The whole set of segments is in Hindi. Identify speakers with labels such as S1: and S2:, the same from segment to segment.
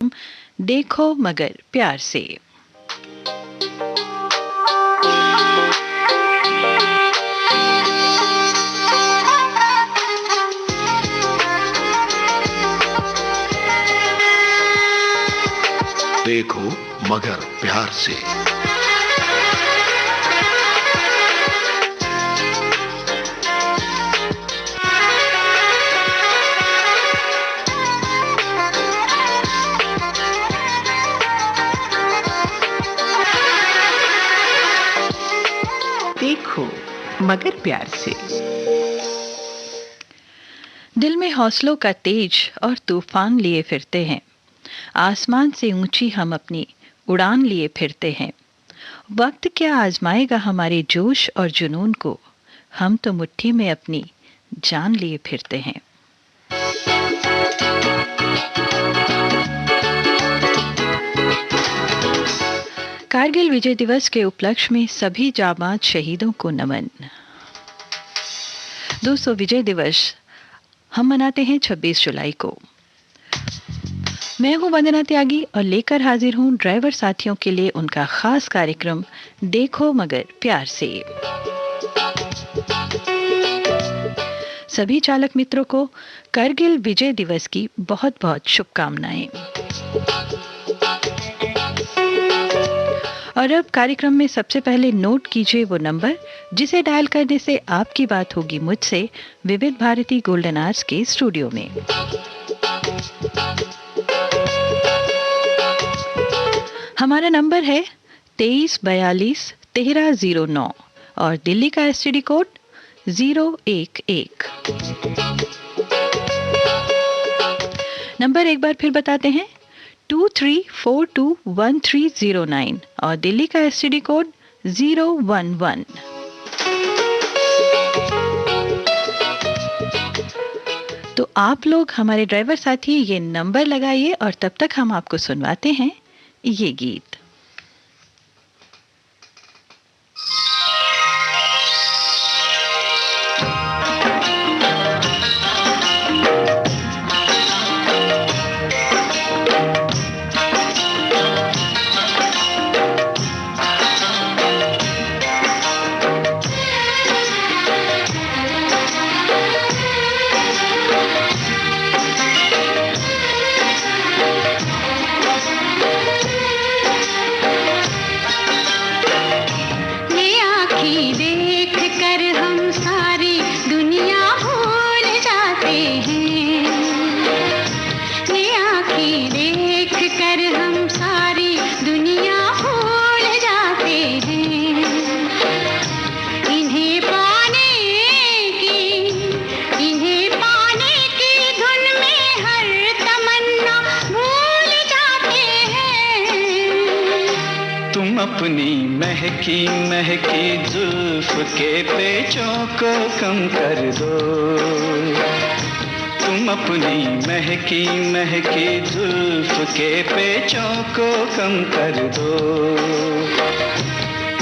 S1: कार्यक्रम देखो मगर प्यार से।
S2: देखो मगर प्यार से।
S3: देखो मगर प्यार से।
S1: दिल में हौसलों का तेज और तूफान लिए फिरते हैं, आसमान से ऊंची हम अपनी उड़ान लिए फिरते हैं। वक्त क्या आजमाएगा हमारे जोश और जुनून को, हम तो मुट्ठी में अपनी जान लिए फिरते हैं। कारगिल विजय दिवस के उपलक्ष्य में सभी जाबाज शहीदों को नमन। दोस्तों, विजय दिवस हम मनाते हैं 26 जुलाई को। मैं हूं वंदना त्यागी और लेकर हाजिर हूं ड्राइवर साथियों के लिए उनका खास कार्यक्रम देखो मगर प्यार से। सभी चालक मित्रों को कारगिल विजय दिवस की बहुत बहुत शुभकामनाएं। और अब कार्यक्रम में सबसे पहले नोट कीजिए वो नंबर जिसे डायल करने से आपकी बात होगी मुझसे विविध भारती गोल्डन आवर्स के स्टूडियो में। हमारा नंबर है 23421309 और दिल्ली का एसटीडी कोड 011। नंबर एक बार फिर बताते हैं 23421309 और दिल्ली का एसटीडी कोड 011। तो आप लोग हमारे ड्राइवर साथी ये नंबर लगाइए और तब तक हम आपको सुनवाते हैं ये गीत।
S4: अपनी महकी महकी जुल्फ के पेचों को कम कर दो। तुम अपनी महकी महकी जुल्फ के पेचों को कम कर दो।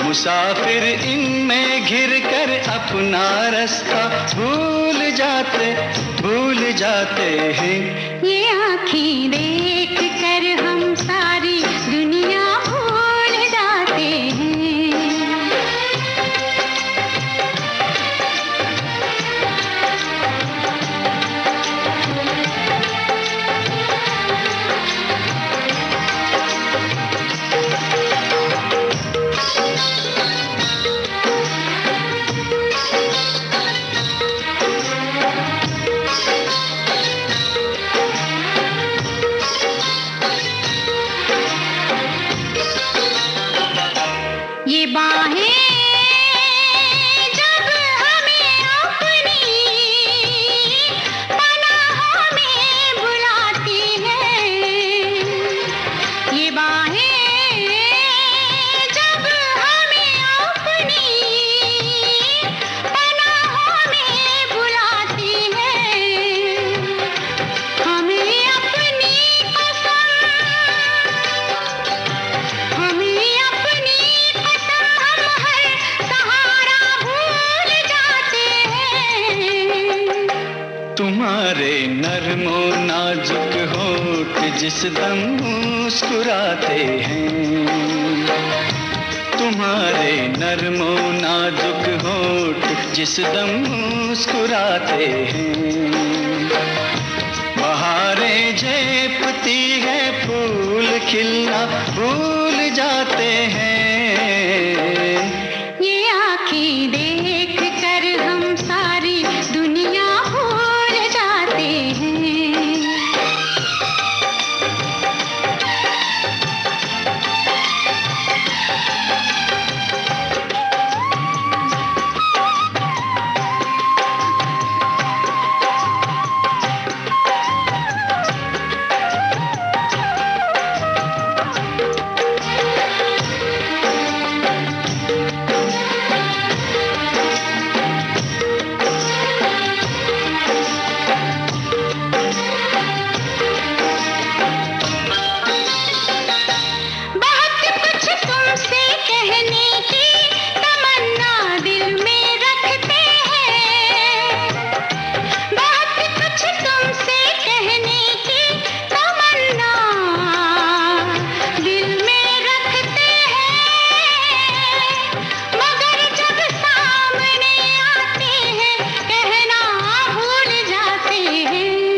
S4: मुसाफिर इनमें घिर कर अपना रास्ता भूल जाते हैं।
S5: ये आँखें देख कर हम सारी दुनिया भूल जाते हैं।
S4: जिस दम मुस्कुराते हैं। तुम्हारे नरमो नाजुक होठ जिस दम मुस्कुराते हैं। बहारें झेपती है फूल खिलना भूल जाते हैं।
S5: ये आँखें देख कर हम सारी दुनिया भूल जाते हैं।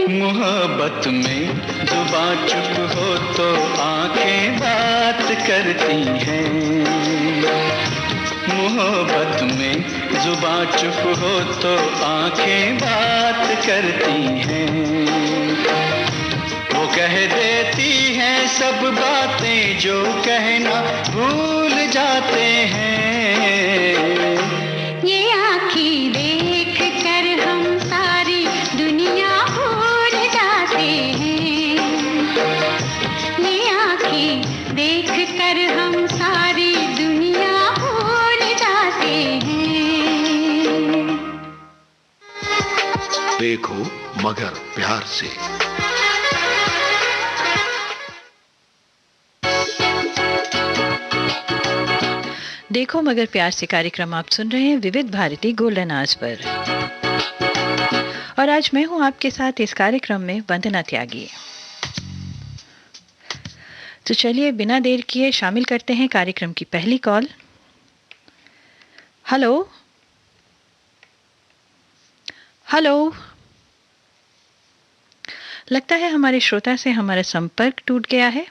S4: मोहब्बत में जुबां चुप हो तो आंखें बात करती हैं। मोहब्बत में जुबां चुप हो तो आंखें बात करती हैं। वो कह देती हैं सब बातें जो कहना भूल जाते हैं।
S5: ये आँखें देख कर हम सारी दुनिया भूल जाते हैं। ये आँखें देख कर हम सारी दुनिया भूल जाते हैं।
S2: देखो मगर प्यार से।
S1: देखो मगर प्यार से कार्यक्रम आप सुन रहे हैं विविध भारती गोल्डन आवर्स पर। और आज मैं हूं आपके साथ इस कार्यक्रम में वंदना त्यागी। तो चलिए बिना देर किए शामिल करते हैं कार्यक्रम की पहली कॉल। हेलो हेलो, लगता है हमारे श्रोता से हमारा संपर्क टूट गया है।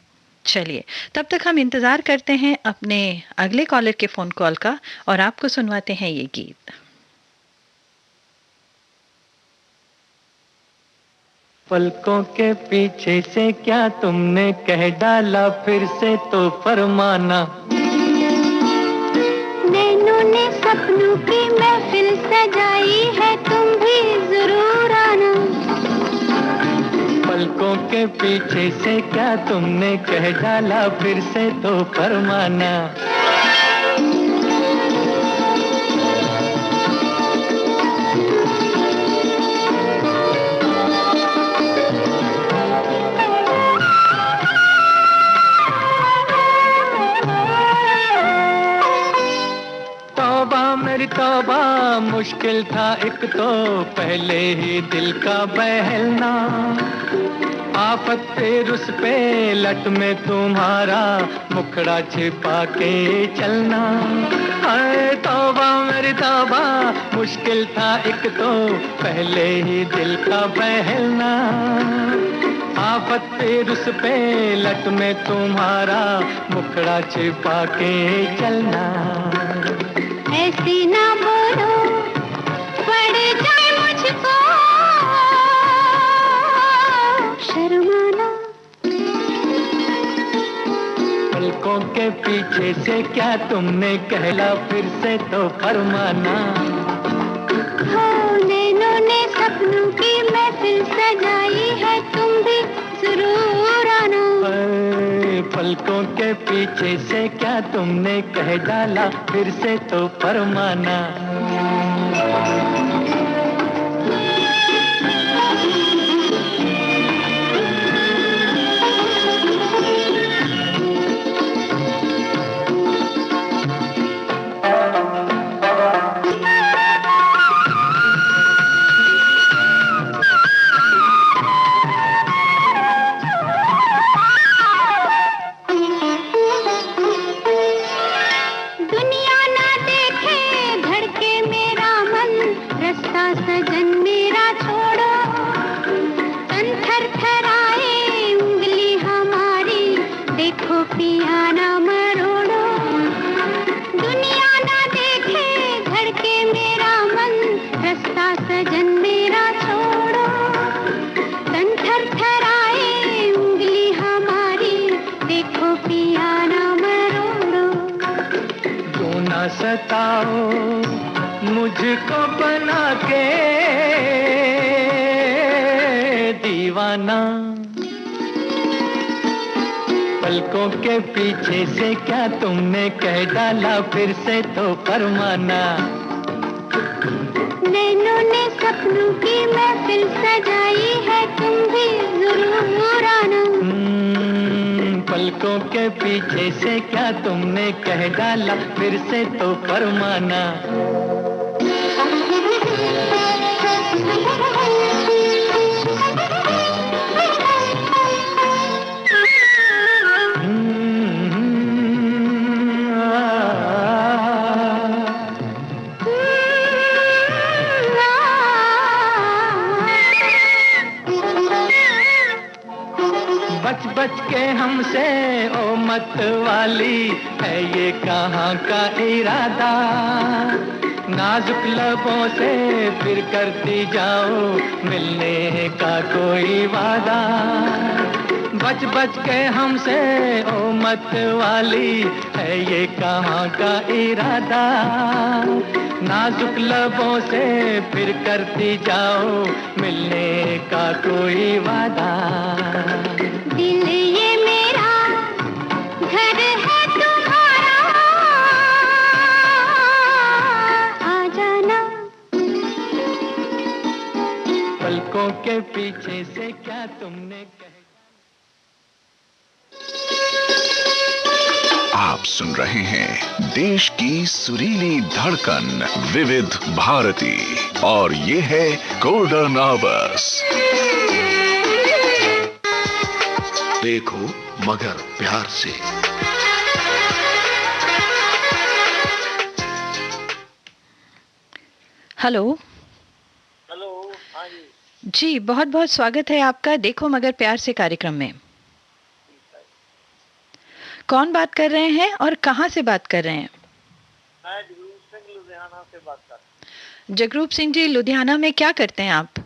S1: चलिए तब तक हम इंतजार करते हैं अपने अगले कॉलर के फोन कॉल का और आपको सुनवाते हैं ये गीत।
S4: पलकों के पीछे से क्या तुमने कह डाला फिर से तो फरमाना।
S5: नैनों ने सपनों की महफिल सजाई है तुम भी जरूर आना।
S4: पलकों के पीछे से क्या तुमने कह डाला फिर से तो फरमाना। मेरी तौबा मुश्किल था एक तो पहले ही दिल का बहलना। आफत फिर उस पे लट में तुम्हारा मुखड़ा छिपा के चलना। अरे तौबा मेरी तौबा मुश्किल था एक तो पहले ही दिल का बहलना। आफत फिर उस पे लट में तुम्हारा मुखड़ा छिपा के चलना।
S5: ऐसे ना बोलो पड़ जाए मुझको शर्माना।
S4: पलकों के पीछे से क्या तुमने कहला फिर से तो फरमाना।
S5: हो नैनों ने सपनों की महफिल सजाई है तुम भी जरूर आना।
S4: पलकों के पीछे से क्या तुमने कह डाला फिर से तो फरमाना। सताओ, मुझको बना के दीवाना। पलकों के पीछे से क्या तुमने कह डाला, फिर से तो फरमाना।
S5: नैनों ने सपनों की महफिल सजाई है, तुम भी जरूर आना।
S4: पलकों के पीछे से क्या तुमने कह डाला, फिर से तो फरमाना। बच बच के हमसे ओ मत वाली, है ये कहाँ का इरादा। नाजुक लबों से फिर करती जाओ मिलने का कोई वादा। बच बच के हमसे ओ मत वाली, है ये कहाँ का इरादा। नाजुक लबों से फिर करती जाओ मिलने का कोई वादा।
S5: दिल ये मेरा घर है तुम्हारा, आ जाना।
S4: पलकों के पीछे से क्या तुमने कह।
S2: आप सुन रहे हैं देश की सुरीली धड़कन विविध भारती, और ये है गोल्डन आवर्स। देखो मगर प्यार से।
S1: हेलो।
S6: हेलो, हाँ जी।
S1: जी, बहुत बहुत स्वागत है आपका देखो मगर प्यार से कार्यक्रम में। कौन बात कर रहे हैं और कहाँ से बात कर रहे हैं?
S6: मैं जगरूप सिंह लुधियाना से बात कर रहा
S1: जगरूप सिंह जी, लुधियाना में क्या करते हैं आप?
S6: हूँ।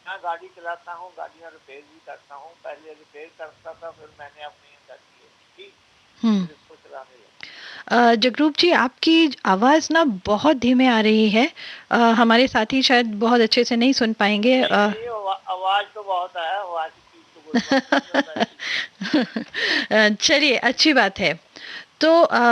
S6: मैं गाड़ी चलाता हूँ, गाड़ियाँ रिपेयर भी करता हूँ। पहले रिपेयर करता था, फिर मैंने अपनी गाड़ी ठीक इसको चलाने लगा।
S1: जगरूप जी, आपकी आवाज़ ना बहुत धीमे आ रही है। हमारे साथी शायद बहुत अच्छे से नहीं सुन पाएंगे।
S6: आवाज तो बहुत है, आवाज की तो कोई बात नहीं।
S1: चलिए, अच्छी बात है। तो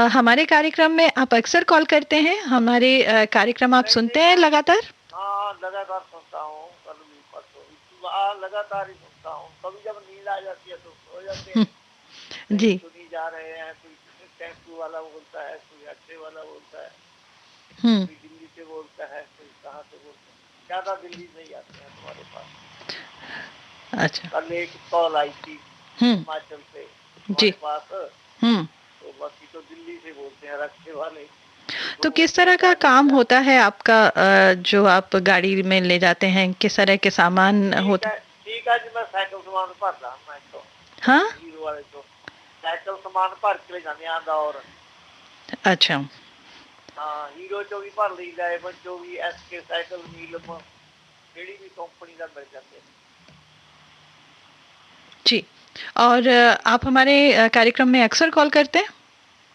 S1: हमारे कार्यक्रम में आप अक्सर कॉल करते हैं? हमारे कार्यक्रम आप सुनते हैं लगातार?
S6: हाँ, लगातार सुनता हूँ। कल भी परसों भी लगातार ही सुनता हूँ। कभी जब नींद आ जाती है तो सो जाते हैं।
S1: जी।
S6: सुनी जा रहे हैं, कोई टेम्पू वाला बोलता है, कोई ऑटो वाला बोलता है,
S1: हम्म।
S6: कोई दिल्ली से बोलता है, कोई कहाँ से बोलता है। ज्यादा दिल्ली से ही आते हैं तुम्हारे पास।
S1: अच्छा।
S6: कल एक कॉल आई थी हिमाचल से
S1: जी।
S6: तुम्हारे पास,
S1: हम्म।
S6: तो बाकी तो दिल्ली से बोलते हैं रक्षे वाले।
S1: तो किस तरह का काम होता है आपका, जो आप गाड़ी में ले जाते हैं? किस तरह के सामान होते?
S6: ठीक है जी, मैं साइकिल सामान भर रहा हूँ। मैं तो
S1: हाँ।
S6: हीरो वाले तो साइकिल सामान भर के ले जाने आंदा। और
S1: अच्छा।
S6: हाँ, हीरो चो भी भर ली जाए, बच्चों भी एसके साइकिल नीलम जेड़ी भी कंपनी का मिल जाते हैं।
S1: जी। और आप हमारे कार्यक्रम में अक्सर कॉल करते हैं?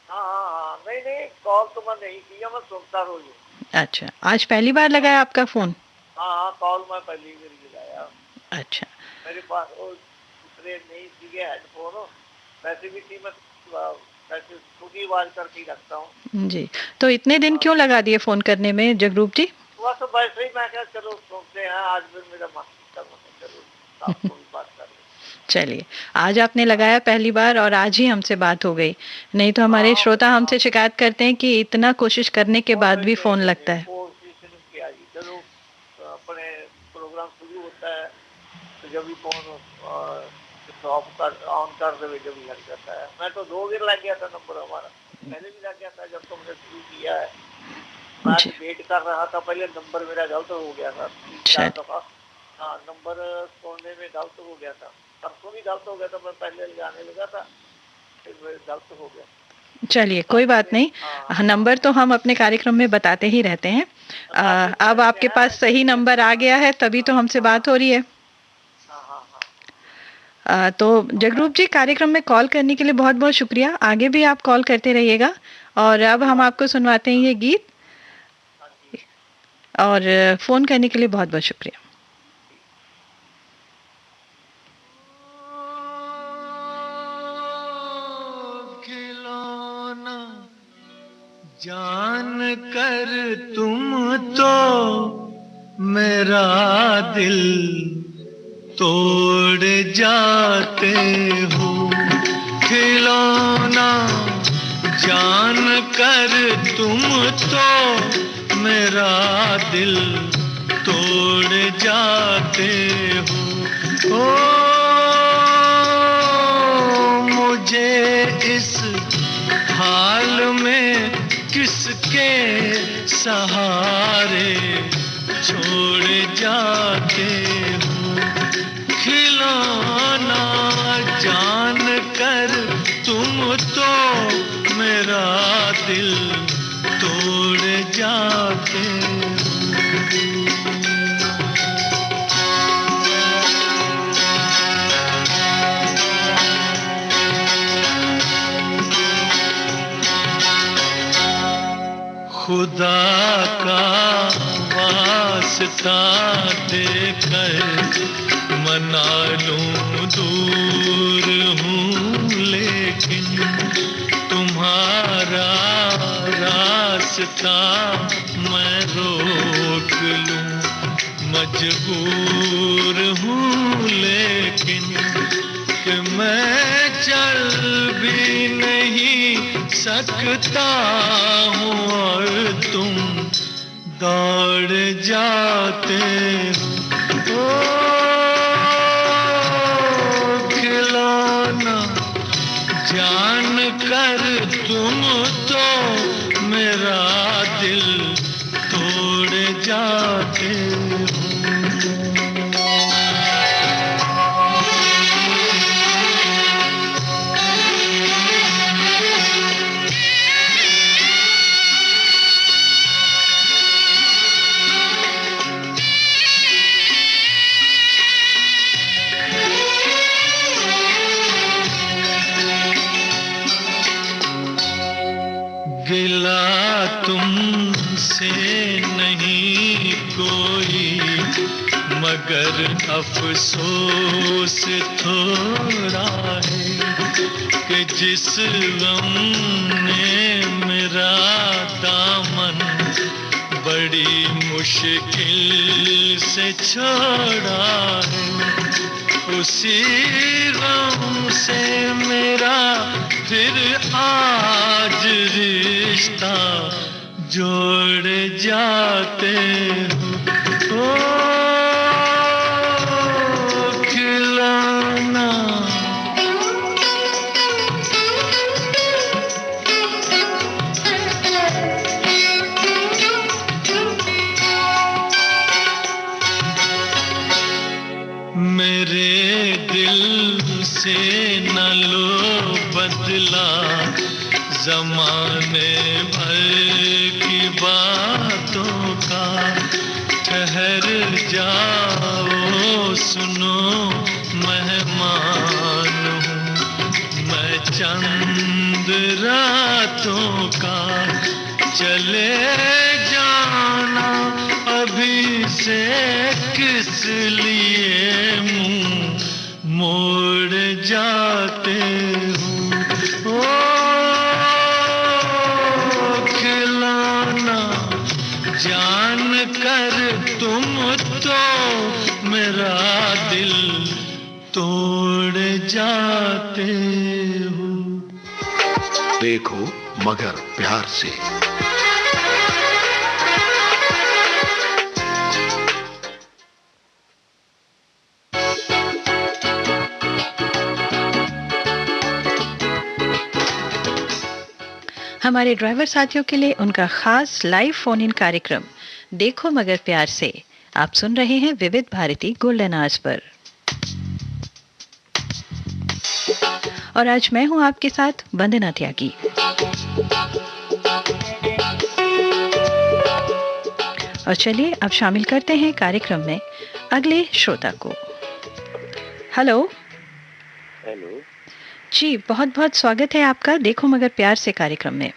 S6: हाँ, नहीं, कॉल तो मैं नहीं किया, मैं सुनता रोज हूँ।
S1: अच्छा, आज पहली बार लगाया आपका फोन?
S6: हाँ, कॉल मैं पहली बार लगाया।
S1: अच्छा।
S6: मेरे पास वो दूसरे नहीं सीखे हेडफोन, वैसे भी थी। मैं वैसे छोटी आवाज करके ही रखता हूँ।
S1: जी, तो इतने दिन क्यों लगा दिए फोन करने में जगरूप जी?
S6: बस वैसे ही मैं क्या, चलो सुनते हैं। आज फिर मेरा मन करना, चलो आपको भी बात कर लें।
S1: चलिए, आज आपने लगाया पहली बार और आज ही हमसे बात हो गई। नहीं तो हमारे श्रोता हमसे शिकायत करते हैं कि इतना कोशिश करने के बाद भी फोन लगता है।
S6: चलो, अपने प्रोग्राम शुरू होता है तो जब भी फोन ऑफ कर ऑन कर दे जब भी लग जाता है। मैं तो 2 दिन लग गया था, नंबर हमारा पहले भी लग गया था जब तुमने शुरू किया है। मैं वेट कर रहा था, पहले नंबर मेरा गलत हो गया था 3-4 दफा। हाँ, नंबर छोड़ने में गलत हो गया था। परसों भी गलत हो गया था, मैं पहले लगाने लगा था, फिर गलत हो गया।
S1: चलिए, कोई बात नहीं। नंबर तो हम अपने कार्यक्रम में बताते ही रहते हैं। अब आपके पास सही नंबर आ गया है, तभी तो हमसे बात हो रही है। तो जगरूप जी, कार्यक्रम में कॉल करने के लिए बहुत बहुत शुक्रिया। आगे भी आप कॉल करते रहिएगा और अब हम आपको सुनवाते हैं ये गीत, और फ़ोन करने के लिए बहुत बहुत शुक्रिया।
S4: खिलौना जान कर तुम तो मेरा दिल तोड़ जाते हो। खिलौना जान कर तुम तो मेरा दिल तोड़ जाते हो। ओ मुझे इस हाल में किसके सहारे छोड़ जाते हो। खिलौना जान कर तुम तो मेरा दिल तोड़ जाते हो। खुदा का वास्ता देकर मना लूं दूर हूँ, लेकिन तुम्हारा रास्ता मैं रोक लूं मजबूर हूँ। लेकिन कि मैं चल भी नहीं सकता हूँ और तुम दौड़ जाते हो। खिलौना जान कर तुम तो मेरा दिल तोड़ जाते हो। गिला तुमसे नहीं कोई मगर अफसोस थोड़ा है कि जिस गम ने मेरा दामन बड़ी मुश्किल से छोड़ा है, उसी गम से मेरा फिर आज रिश्ता जोड़ जाते हो। ओ खिलौना मेरे दिल से न लो बदला ज़माने भर की बातों का। ठहर जाओ सुनो मेहमान हूँ मैं चंद रातों का। चले जाना अभी से किस लिए मुँह मोड़ जाते हो। ओ खिलौना जान कर तुम तो मेरा दिल तोड़ जाते हो।
S2: देखो मगर प्यार से।
S1: हमारे ड्राइवर साथियों के लिए उनका खास लाइव फोन इन कार्यक्रम देखो मगर प्यार से आप सुन रहे हैं विविध भारती गोल्डन आवर्स पर। और आज मैं हूं आपके साथ वंदना त्यागी। और चलिए अब शामिल करते हैं कार्यक्रम में अगले श्रोता को। हेलो।
S7: हेलो
S1: जी बहुत बहुत स्वागत है आपका देखो मगर प्यार से कार्यक्रम में।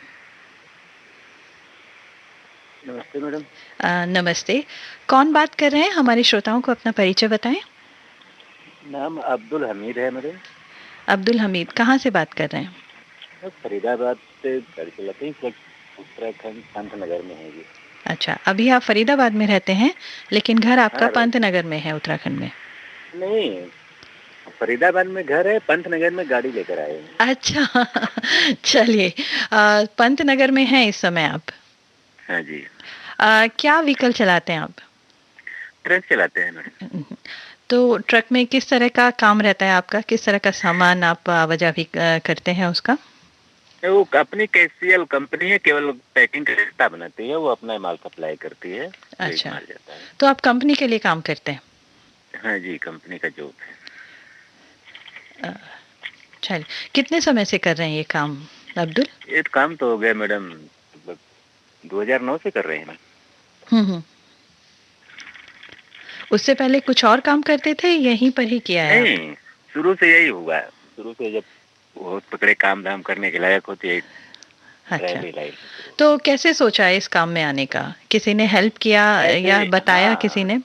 S7: मैडम।
S1: नमस्ते। कौन बात कर रहे हैं? हमारे श्रोताओं को अपना परिचय बताएं।
S7: नाम अब्दुल हमीद है मैडम।
S1: अब्दुल हमीद, कहाँ से बात कर रहे हैं?
S7: मैं फरीदाबाद से गाड़ी चलाते हैं, इस वक्त उत्तराखंड पंतनगर में है जी।
S1: अच्छा, अभी आप फरीदाबाद में रहते हैं, लेकिन घर आपका
S7: हाँ
S1: पंतनगर में है, उत्तराखंड में।
S7: नहीं, फरीदाबाद में घर है, पंतनगर में गाड़ी लेकर आए हैं।
S1: अच्छा चलिए, पंतनगर में हैं इस समय आप।
S7: हाँ जी।
S1: क्या व्हीकल चलाते हैं आप?
S7: ट्रक चलाते हैं मैडम।
S1: तो ट्रक में किस तरह का काम रहता है आपका? किस तरह का सामान आप आवाजाही करते हैं उसका?
S7: वो अपनी कैशियल कंपनी है, केवल पैकिंग का रिश्ता बनाती है, वो अपना माल सप्लाई करती है।
S1: अच्छा,
S7: माल जाता है।
S1: तो आप कंपनी के लिए काम करते हैं?
S7: हाँ जी, कंपनी का जॉब है।
S1: चलिए, कितने समय से कर रहे हैं ये काम अब्दुल?
S7: ये काम तो हो गया मैडम, 2009 से कर रहे हैं।
S1: हम्म। उससे पहले कुछ और काम करते थे, यहीं पर ही किया है?
S7: नहीं, शुरू से यही हुआ है। शुरू से जब बहुत पकड़े काम धाम करने के लायक होते हैं।
S1: अच्छा, तो कैसे सोचा इस काम में आने का? किसी ने हेल्प किया या बताया किसी ने?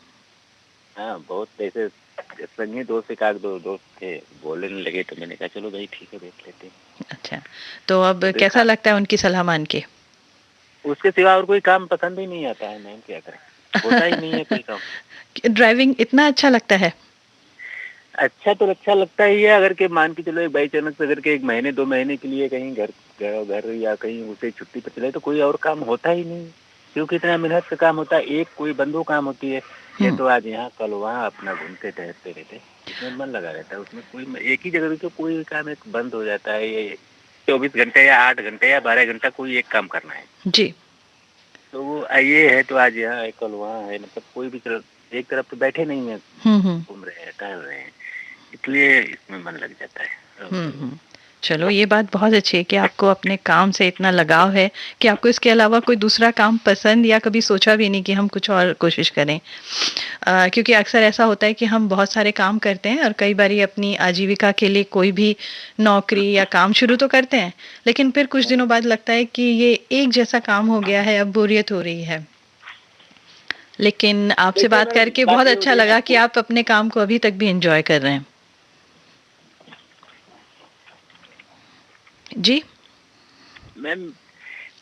S7: हाँ, बहुत ऐसे संगी दोस्त, एक आध दो दोस्त थे, बोलने लगे तो मैंने कहा चलो भाई ठीक है, देख लेते हैं।
S1: अच्छा, तो अब कैसा लगता है उनकी सलाह मान के?
S7: उसके सिवा और कोई काम पसंद ही नहीं आता है, मैम क्या करें, होता ही नहीं है कोई काम।
S1: ड्राइविंग इतना अच्छा लगता है?
S7: अच्छा तो अच्छा लगता ही है, अगर के मान के चलो बाई चांस अगर के 1 महीने 2 महीने के लिए कहीं घर या कहीं उसे छुट्टी पर चले तो कोई और काम होता ही नहीं, क्योंकि इतना मेहनत का काम होता है। एक कोई बंदो काम होती है, ये तो आज यहाँ कल वहाँ अपना घूमते टहलते रहते, इसमें मन लगा रहता है। उसमें कोई एक ही जगह तो कोई काम एक बंद हो जाता है। ये 24 घंटे या 8 घंटे या 12 घंटा कोई एक काम करना है
S1: जी,
S7: तो वो ये है तो आज यहाँ है कल वहाँ है, मतलब कोई भी एक तरफ तो बैठे नहीं है, घूम रहे हैं टहल रहे हैं, इसलिए इसमें मन लग जाता है।
S1: चलो, ये बात बहुत अच्छी है कि आपको अपने काम से इतना लगाव है कि आपको इसके अलावा कोई दूसरा काम पसंद या कभी सोचा भी नहीं कि हम कुछ और कोशिश करें। क्योंकि अक्सर ऐसा होता है कि हम बहुत सारे काम करते हैं और कई बारी अपनी आजीविका के लिए कोई भी नौकरी या काम शुरू तो करते हैं, लेकिन फिर कुछ दिनों बाद लगता है कि ये एक जैसा काम हो गया है, अब बोरियत हो रही है। लेकिन आपसे बात करके बहुत अच्छा लगा कि आप अपने काम को अभी तक भी एंजॉय कर रहे हैं। जी
S7: मैम,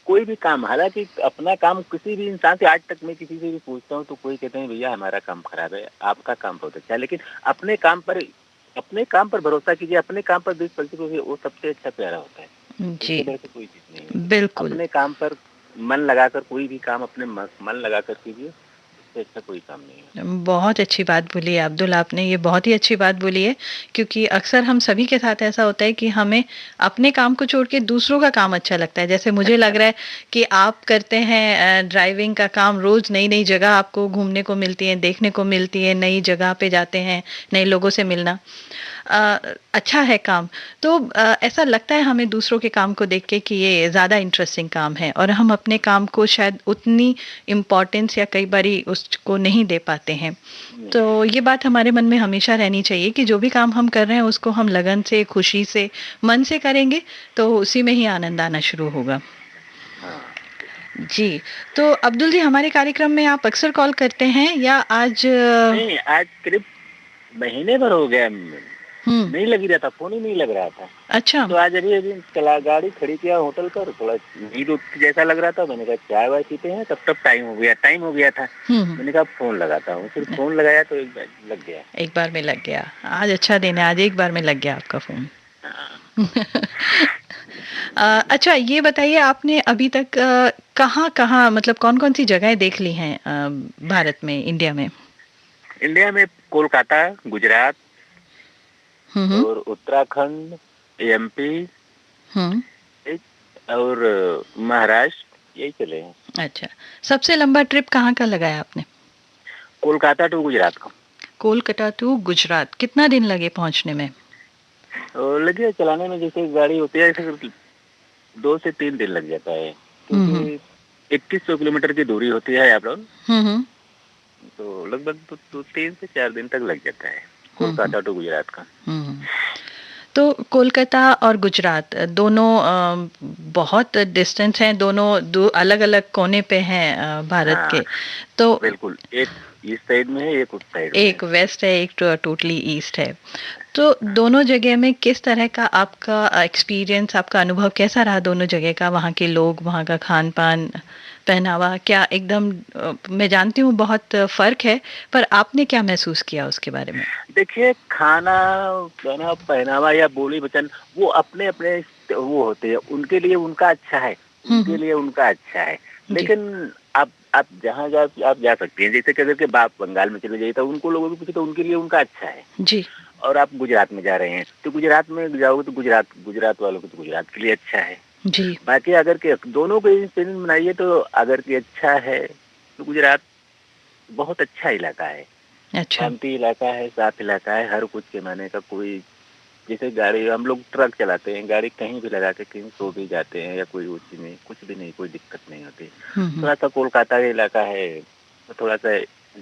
S7: कोई भी काम, हालांकि अपना काम किसी भी इंसान से आज तक मैं किसी से भी पूछता हूँ तो कोई कहते हैं भैया हमारा काम खराब है, आपका काम बहुत अच्छा है, लेकिन अपने काम पर भरोसा कीजिए, अपने काम पर 20% वो सबसे अच्छा प्यारा होता है
S1: जी,
S7: कोई चीज नहीं।
S1: बिल्कुल,
S7: अपने काम पर मन लगाकर कोई भी काम अपने मन लगाकर कीजिए, इससे अच्छा कोई काम नहीं है।
S1: बहुत अच्छी बात बोली है अब्दुल आपने, ये बहुत ही अच्छी बात बोली है, क्योंकि अक्सर हम सभी के साथ ऐसा होता है कि हमें अपने काम को छोड़ के दूसरों का काम अच्छा लगता है। जैसे मुझे लग रहा है कि आप करते हैं ड्राइविंग का काम, रोज नई नई जगह आपको घूमने को मिलती है, देखने को मिलती है, नई जगह पे जाते हैं, नए लोगों से मिलना अच्छा है काम। तो ऐसा लगता है हमें दूसरों के काम को देख के कि ये ज़्यादा इंटरेस्टिंग काम है और हम अपने काम को शायद उतनी इम्पोर्टेंस या कई बारी उसको नहीं दे पाते हैं। तो ये बात हमारे मन में हमेशा रहनी चाहिए कि जो भी काम हम कर रहे हैं उसको हम लगन से, खुशी से, मन से करेंगे तो उसी में ही आनंद आना शुरू होगा। जी, तो अब्दुल जी, हमारे कार्यक्रम में आप अक्सर कॉल करते हैं या आज?
S7: नहीं, आज करीब महीने भर हो गया, नहीं लग रहा था, फोन ही नहीं लग रहा था।
S1: अच्छा,
S7: तो आज अभी चला गाड़ी खड़ी किया होटल पर, थोड़ा नींद जैसा लग रहा था, मैंने कहा चाय वाय पीते हैं, तब टाइम हो गया था। मैंने कहा फोन लगाता हूँ, फिर फोन लगाया तो एक बार लग गया।
S1: एक बार में लग गया। आज अच्छा दिन है, आज एक बार में लग गया आपका फोन। अच्छा, ये बताइए आपने अभी तक कहाँ मतलब कौन-कौन सी जगहें देख ली हैं भारत में, इंडिया में?
S7: इंडिया में कोलकाता, गुजरात और उत्तराखंड, एमपी और महाराष्ट्र, यही चले हैं।
S1: अच्छा, सबसे लंबा ट्रिप कहाँ का लगाया आपने?
S7: कोलकाता टू गुजरात का।
S1: कोलकाता टू गुजरात, कितना दिन लगे पहुंचने में?
S7: लगे चलाने में, जैसे गाड़ी होती है 2 से 3 दिन लग जाता है, क्योंकि 2100 किलोमीटर की दूरी होती है आप लोग, तो लगभग 3 से 4 दिन तक लग जाता है कोलकाता टू गुजरात का।
S1: तो कोलकाता और गुजरात दोनों बहुत डिस्टेंस हैं, दोनों दो अलग-अलग कोने पे हैं भारत
S7: हाँ,
S1: के। तो
S7: बिल्कुल, एक ईस्ट साइड में है, एक उस साइड में है।
S1: एक वेस्ट है, एक टोटली ईस्ट है। तो दोनों जगह में किस तरह का आपका एक्सपीरियंस, आपका अनुभव कैसा रहा दोनों जगह का? वहाँ के लोग, वहाँ का खान-पान, पहनावा क्या एकदम मैं जानती हूँ बहुत फ़र्क है, पर आपने क्या महसूस किया उसके बारे में?
S7: देखिए, खाना, पहनावा या बोली वचन वो अपने-अपने वो होते हैं, उनके लिए उनका अच्छा है, उनके लिए उनका अच्छा है।
S1: जी।
S7: लेकिन आप जहाँ आप जा सकती हैं, जैसे कि अगर के आप बंगाल में चले जाइए तो उनको लोगों को पूछे तो उनके लिए उनका अच्छा है।
S1: जी।
S7: और आप गुजरात में जा रहे हैं, तो गुजरात में जाओगे तो गुजरात वालों को तो गुजरात के लिए अच्छा है।
S1: जी।
S7: बाकी अगर के दोनों को इंसिडेंट बनाइए तो अगर के अच्छा है तो गुजरात बहुत अच्छा इलाका है,
S1: अच्छा।
S7: शांति इलाका है, साफ इलाका है, हर कुछ के माने का कोई, जैसे गाड़ी हम लोग ट्रक चलाते हैं, गाड़ी कहीं भी लगा के कहीं सो भी जाते हैं या कोई उसी में कुछ भी नहीं, कोई दिक्कत नहीं होती। थोड़ा सा कोलकाता का इलाका है तो थोड़ा सा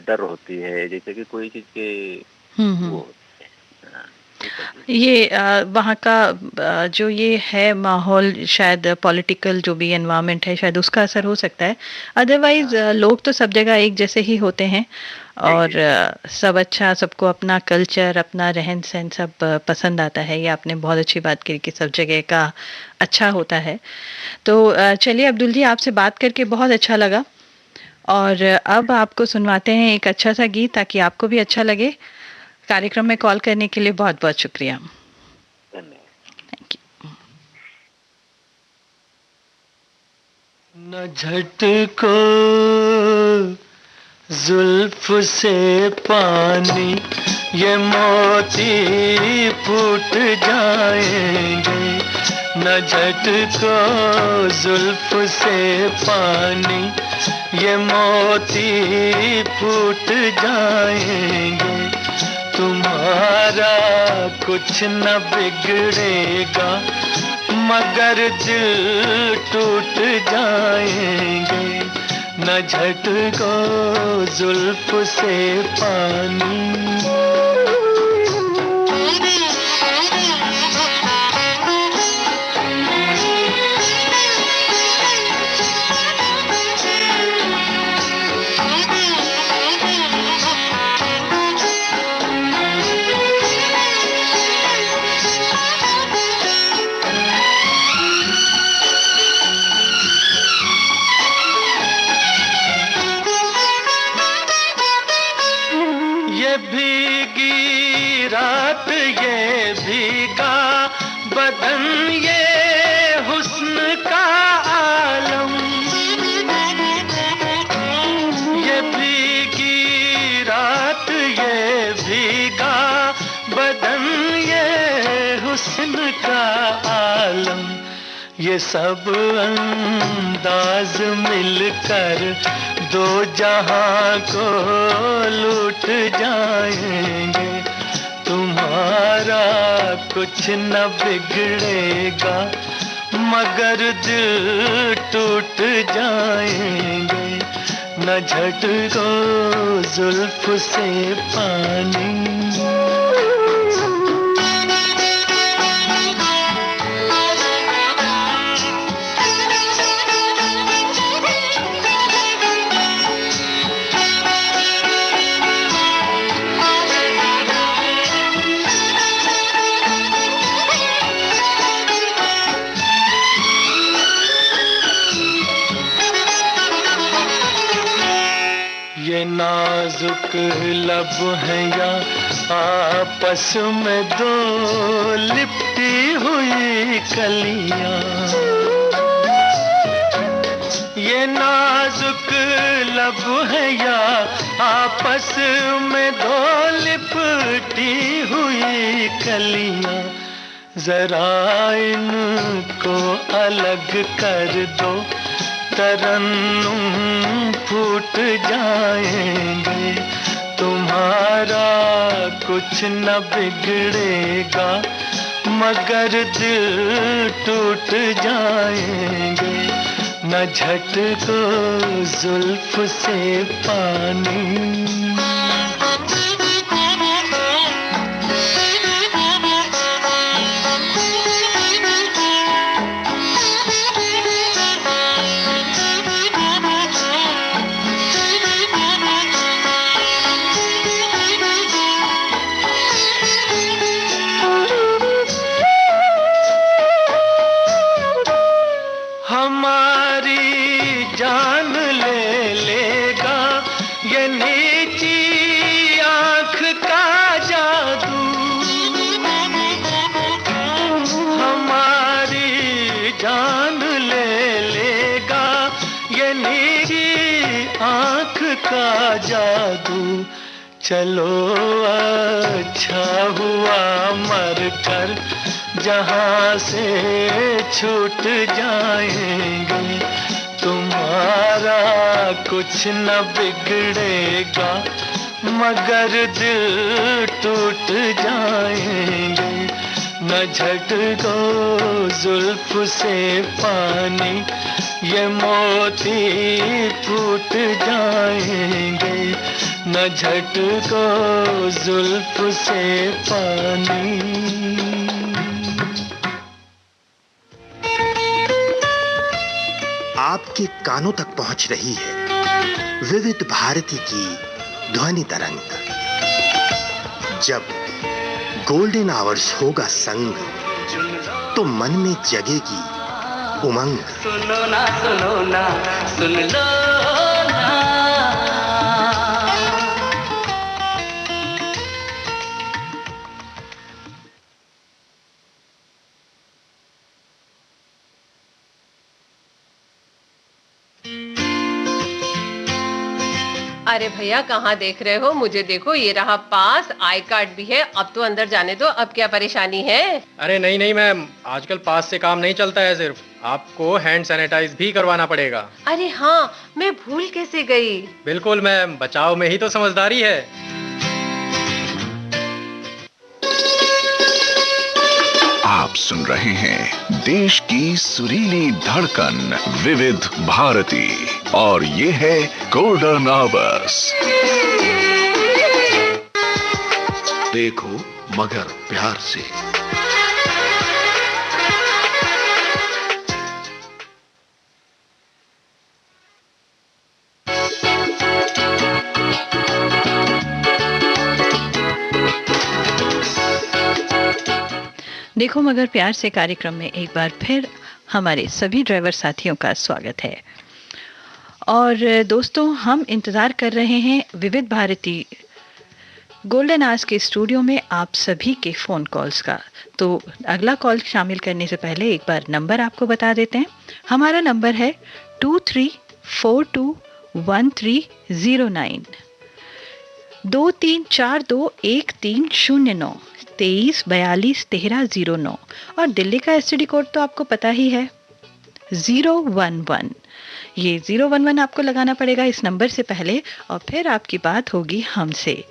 S7: डर होती है, जैसे कि कोई चीज के वो हाँ, ये सब चीज़।
S1: ये वहाँ का जो ये है माहौल, शायद पॉलिटिकल जो भी एनवायरनमेंट है, शायद उसका असर हो सकता है। अदरवाइज लोग तो सब जगह एक जैसे ही होते हैं और सब अच्छा, सबको अपना कल्चर, अपना रहन सहन सब पसंद आता है। ये आपने बहुत अच्छी बात करी कि सब जगह का अच्छा होता है। तो चलिए अब्दुल जी, आपसे बात करके बहुत अच्छा लगा और अब आपको सुनवाते हैं एक अच्छा सा गीत ताकि आपको भी अच्छा लगे। कार्यक्रम में कॉल करने के लिए बहुत बहुत शुक्रिया।
S7: धन्यवाद।
S1: Thank you.
S4: न झटको जुल्फ से पानी, ये मोती फूट जाएंगे। न झटको जुल्फ से पानी, ये मोती फूट जाएंगे। तुम्हारा कुछ न बिगड़ेगा मगर दिल टूट जाएंगे। न झटको जुल्फ से पानी। ये भीगी रात, ये भीगा बदन, ये हुस्न का आलम। ये भीगी रात, ये भीगा बदन, ये हुस्न का आलम। ये सब अंदाज मिलकर दो जहां को लूट जाएंगे। तुम्हारा कुछ न बिगड़ेगा मगर दिल टूट जाएंगे। न झटको जुल्फ से पानी। ये नाजुक लब हैं या आपस में दो लिपटी हुई कलियां। ये नाजुक लब हैं या आपस में दो लिपटी हुई कलियां। जरा इनको अलग कर दो, तरन्नुम फूट जाएंगे। तुम्हारा कुछ न बिगड़ेगा मगर दिल टूट जाएंगे। न झटको जुल्फ से पानी। जान ले लेगा, ये नीली आंख का जादू। चलो अच्छा हुआ मर कर जहां से छूट जाएंगे, तुम्हारा कुछ न बिगड़ेगा मगर दिल टूट जाएंगे। न झटको जुल्फ से पानी, ये मोती फूट जाएंगे। न झटको जुल्फ से पानी।
S8: आपके कानों तक पहुंच रही है विविध भारती की ध्वनि तरंग। जब गोल्डन आवर्स होगा संग, तो मन में जगेगी उमंग।
S4: सुनो ना सुन लो ना।
S3: अरे भैया कहाँ देख रहे हो? मुझे देखो, ये रहा पास, आई कार्ड भी है। अब तो अंदर जाने दो, अब क्या परेशानी है?
S9: अरे नहीं नहीं मैम, आजकल पास से काम नहीं चलता है, सिर्फ आपको हैंड सैनिटाइज भी करवाना पड़ेगा।
S3: अरे हाँ, मैं भूल कैसे गई।
S9: बिल्कुल मैम, बचाव में ही तो समझदारी है।
S2: आप सुन रहे हैं देश की सुरीली धड़कन विविध भारती, और ये है गोल्डन आवर्स।
S10: देखो मगर प्यार से।
S1: देखो मगर प्यार से कार्यक्रम में एक बार फिर हमारे सभी ड्राइवर साथियों का स्वागत है। और दोस्तों, हम इंतज़ार कर रहे हैं विविध भारती गोल्डन आवर्स के स्टूडियो में आप सभी के फ़ोन कॉल्स का। तो अगला कॉल शामिल करने से पहले एक बार नंबर आपको बता देते हैं। हमारा नंबर है 23421309, 23421309, 23421309। और दिल्ली का एसटीडी कोड तो आपको पता ही है 011। ये 011 आपको लगाना पड़ेगा इस नंबर से पहले, और फिर आपकी बात होगी हमसे।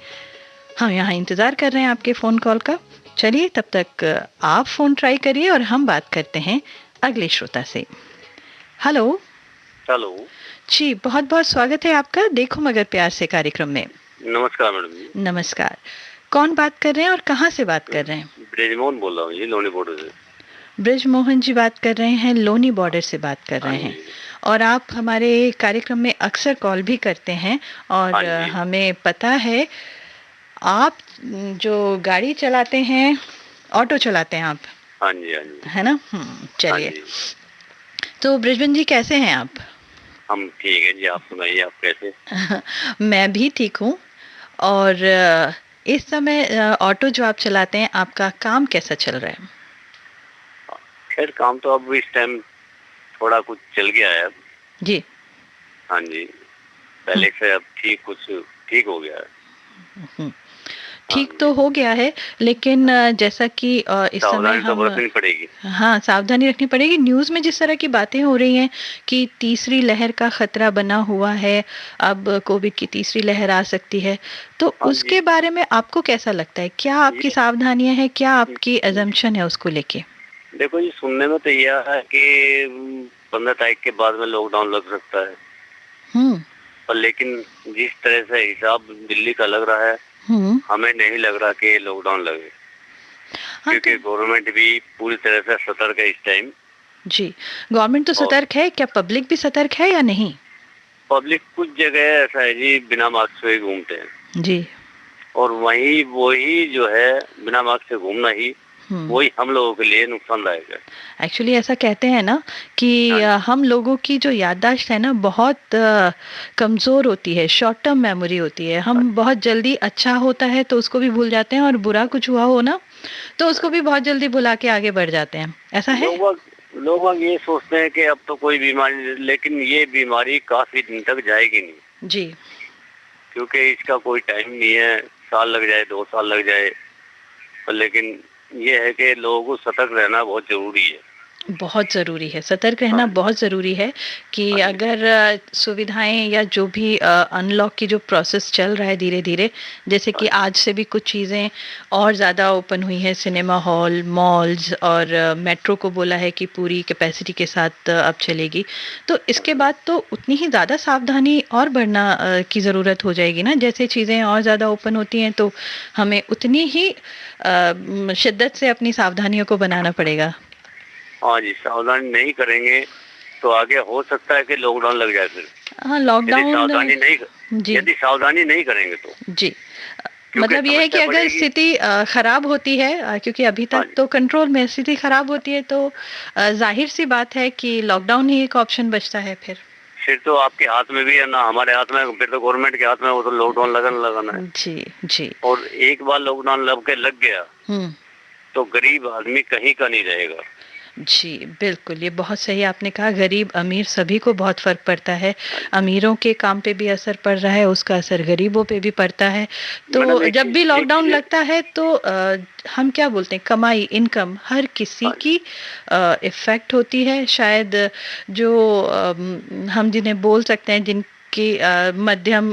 S1: हम यहाँ इंतज़ार कर रहे हैं आपके फ़ोन कॉल का। चलिए तब तक आप फ़ोन ट्राई करिए और हम बात करते हैं अगले श्रोता से। हेलो।
S11: हेलो
S1: जी, बहुत बहुत स्वागत है आपका देखो मगर प्यार से कार्यक्रम में।
S11: नमस्कार मैडम जी।
S1: नमस्कार। कौन बात कर रहे हैं और कहाँ से बात कर रहे हैं?
S11: ब्रिजमोहन बोल रहा हूँ जी, लोनी बॉर्डर से।
S1: ब्रिजमोहन जी बात कर रहे हैं, लोनी बॉर्डर से बात कर रहे हैं। और आप हमारे कार्यक्रम में अक्सर कॉल भी करते हैं, और हमें पता है आप जो गाड़ी चलाते हैं, ऑटो चलाते हैं आप।
S11: हाँ जी हाँ जी,
S1: है ना? चलिए। तो ब्रिजमोहन जी कैसे हैं आप?
S11: हम ठीक है जी, आप सुनाइए, आप कैसे?
S1: मैं भी ठीक हूँ। और इस समय ऑटो जो आप चलाते हैं, आपका काम कैसा चल रहा है?
S11: खैर काम तो अब इस टाइम थोड़ा कुछ चल गया है अब
S1: जी।
S11: हाँ जी, पहले से अब कुछ ठीक हो गया है।
S1: ठीक तो हो गया है, लेकिन जैसा कि इस समय
S11: हम रखनी पड़ेगी।
S1: हाँ, सावधानी रखनी पड़ेगी। न्यूज़ में जिस तरह की बातें हो रही हैं कि तीसरी लहर का खतरा बना हुआ है, अब कोविड की तीसरी लहर आ सकती है, तो उसके बारे में आपको कैसा लगता है? क्या आपकी सावधानियां हैं, क्या आपकी अजम्पशन है उसको लेके?
S11: देखो जी, सुनने में तो यह है कि 15 तारीख के बाद में लॉकडाउन लग सकता है, पर लेकिन जिस तरह से हिसाब दिल्ली का लग रहा है, हमें नहीं लग रहा कि लॉकडाउन लगे। क्योंकि गवर्नमेंट भी पूरी तरह से सतर्क है इस टाइम।
S1: जी, गवर्नमेंट तो सतर्क है, क्या पब्लिक भी सतर्क है या नहीं?
S11: पब्लिक कुछ जगह ऐसा है जी, बिना मास्क से ही घूमते हैं
S1: जी,
S11: और वही जो है बिना मास्क से घूमना ही वही हम लोगों के लिए नुकसानदायक है।
S1: एक्चुअली ऐसा कहते हैं ना कि हम लोगों की जो याददाश्त है ना, बहुत कमज़ोर होती है, शॉर्ट टर्म मेमोरी होती है। हम बहुत जल्दी अच्छा होता है तो उसको भी भूल जाते हैं, और बुरा कुछ हुआ हो ना तो उसको भी बहुत जल्दी भुला के आगे बढ़ जाते हैं। ऐसा है?
S11: लोग ये सोचते हैं कि अब तो कोई बीमारी नहीं, लेकिन ये बीमारी काफी दिन तक जाएगी नहीं
S1: जी,
S11: क्योंकि इसका कोई टाइम नहीं है, साल लग जाए 2 साल लग जाए, लेकिन ये है कि लोगों को सतर्क रहना बहुत जरूरी है।
S1: बहुत ज़रूरी है, सतर्क रहना बहुत ज़रूरी है कि अगर सुविधाएं या जो भी अनलॉक की जो प्रोसेस चल रहा है धीरे धीरे, जैसे कि आज से भी कुछ चीज़ें और ज़्यादा ओपन हुई हैं, सिनेमा हॉल, मॉल्स और मेट्रो को बोला है कि पूरी कैपेसिटी के साथ अब चलेगी, तो इसके बाद तो उतनी ही ज़्यादा सावधानी और बढ़ना की ज़रूरत हो जाएगी ना। जैसे चीज़ें और ज़्यादा ओपन होती हैं तो हमें उतनी ही शिद्दत से अपनी सावधानियों को बनाना पड़ेगा।
S11: हाँ जी, सावधानी नहीं करेंगे तो आगे हो सकता है कि लॉकडाउन लग जाए फिर।
S1: हाँ, लॉकडाउन
S11: यदि सावधानी नहीं करेंगे तो
S1: जी, मतलब ये है कि अगर स्थिति खराब होती है, क्योंकि अभी तक तो कंट्रोल में स्थिति खराब होती है, तो जाहिर सी बात है कि लॉकडाउन ही एक ऑप्शन बचता है। फिर
S11: तो आपके हाथ में भी है ना, हमारे हाथ में, फिर तो गवर्नमेंट के हाथ में, वो तो लॉकडाउन लगाना है।
S1: जी जी।
S11: और एक बार लॉकडाउन लग गया तो गरीब आदमी कहीं का नहीं रहेगा।
S1: जी बिल्कुल, ये बहुत सही आपने कहा। गरीब अमीर सभी को बहुत फर्क पड़ता है, अमीरों के काम पे भी असर पड़ रहा है, उसका असर गरीबों पे भी पड़ता है। तो जब भी लॉकडाउन लगता है तो हम क्या बोलते हैं, कमाई, इनकम हर किसी की इफेक्ट होती है। शायद जो हम जिन्हें बोल सकते हैं, जिनकी मध्यम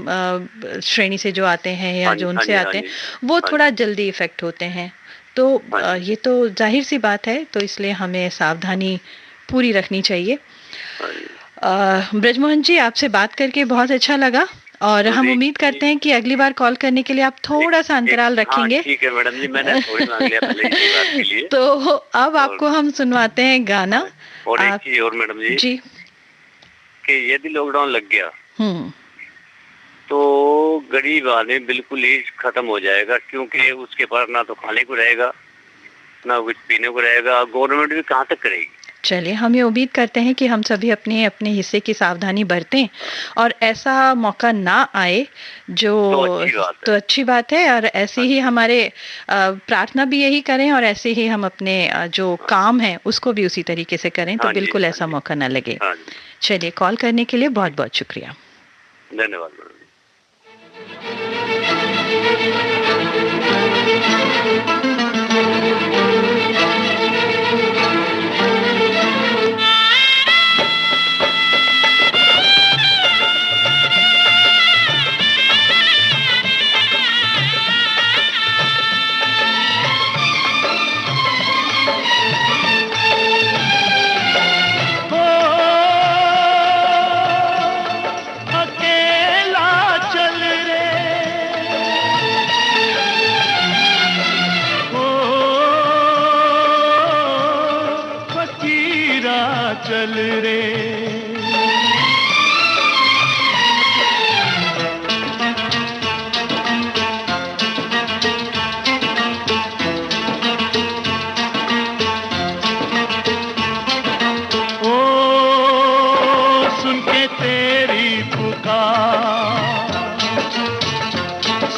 S1: श्रेणी से जो आते हैं या जो उनसे आते हैं, वो थोड़ा जल्दी इफेक्ट होते हैं। तो ये तो जाहिर सी बात है, तो इसलिए हमें सावधानी पूरी रखनी चाहिए। ब्रजमोहन जी, आपसे बात करके बहुत अच्छा लगा और हम उम्मीद करते हैं कि अगली बार कॉल करने के लिए आप थोड़ा सा अंतराल रखेंगे।
S11: ठीक है मैडम जी, मैंने थोड़ी मांग लिया पहले इसी बात के लिए।
S1: तो अब आपको हम सुनवाते हैं गाना।
S11: और एक चीज और मैडम जी, कि यदि लॉकडाउन लग गया तो गरीब आदमी बिल्कुल ही खत्म हो जाएगा, क्योंकि उसके पास ना तो खाने को रहेगा ना कुछ पीने को रहेगा। गवर्नमेंट भी कहाँ तक करेगी।
S1: चलिए, हम ये उम्मीद करते हैं कि हम सभी अपने अपने हिस्से की सावधानी बरतें और ऐसा मौका ना आए जो तो अच्छी बात है। और ऐसे ही हमारे प्रार्थना भी यही करें और ऐसे ही हम अपने जो काम है उसको भी उसी तरीके से करें, तो बिल्कुल ऐसा मौका ना लगे। चलिए, कॉल करने के लिए बहुत बहुत शुक्रिया।
S11: धन्यवाद।
S4: चल रे ओ सुन के तेरी पुकार,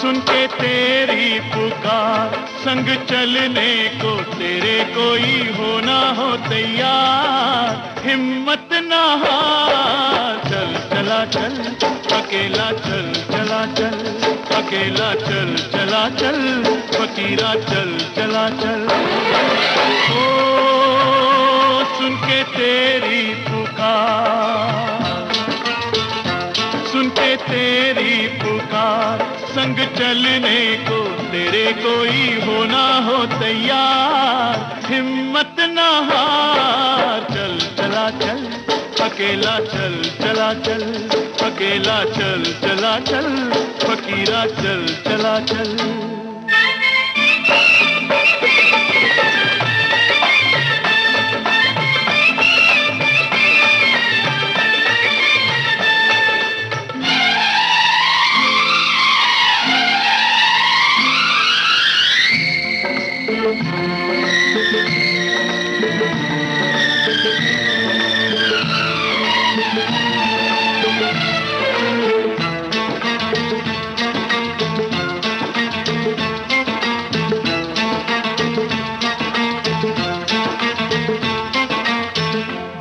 S4: सुन के तेरी पुकार, संग चलने को तेरे कोई हो ना हो तैयार। हिम्मत ना हार, चल चला चल, अकेला चल चला चल, अकेला चल चला चल, फकीरा चल चला चल। ओ सुन के तेरी पुकार, सुन के तेरी पुकार, संग चलने को तेरे कोई हो ना हो तैयार। हिम्मत ना हार, चल चला चल, अकेला चल चला चल, अकेला चल चला चल, फकीरा चल चला चल।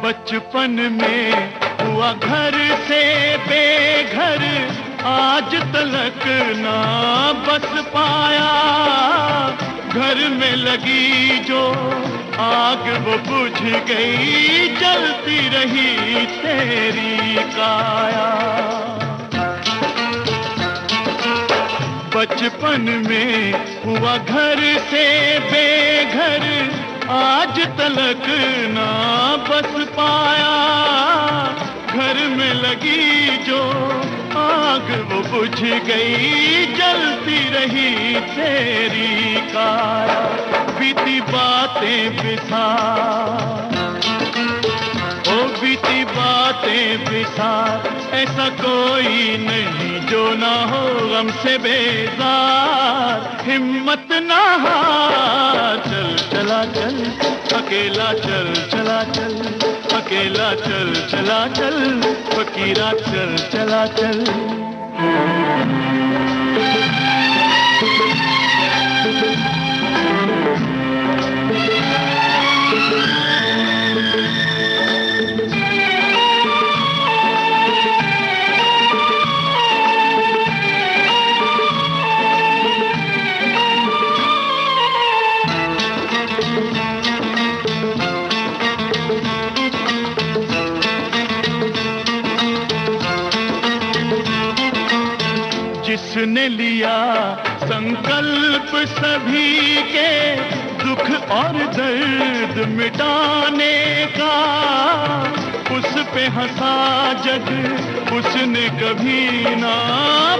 S4: बचपन में हुआ घर से बेघर, आज तलक ना बस पाया। घर में लगी जो आग वो बुझ गई, जलती रही तेरी काया। बचपन में हुआ घर से बेघर, आज तलक ना बस पाया। घर में लगी जो आग वो बुझ गई, जलती रही तेरी काया। बीती बातें बिसार, ओ बीती बातें बिसार, ऐसा कोई नहीं जो ना हो गम से बेजार। हिम्मत ना हार, चल चला चल अकेला, चल चला चल अकेला, चल चला चल फकीरा, चल चला चल। जिसने लिया संकल्प सभी के दुख और दर्द मिटाने का, उस पे हंसा जग उसने कभी ना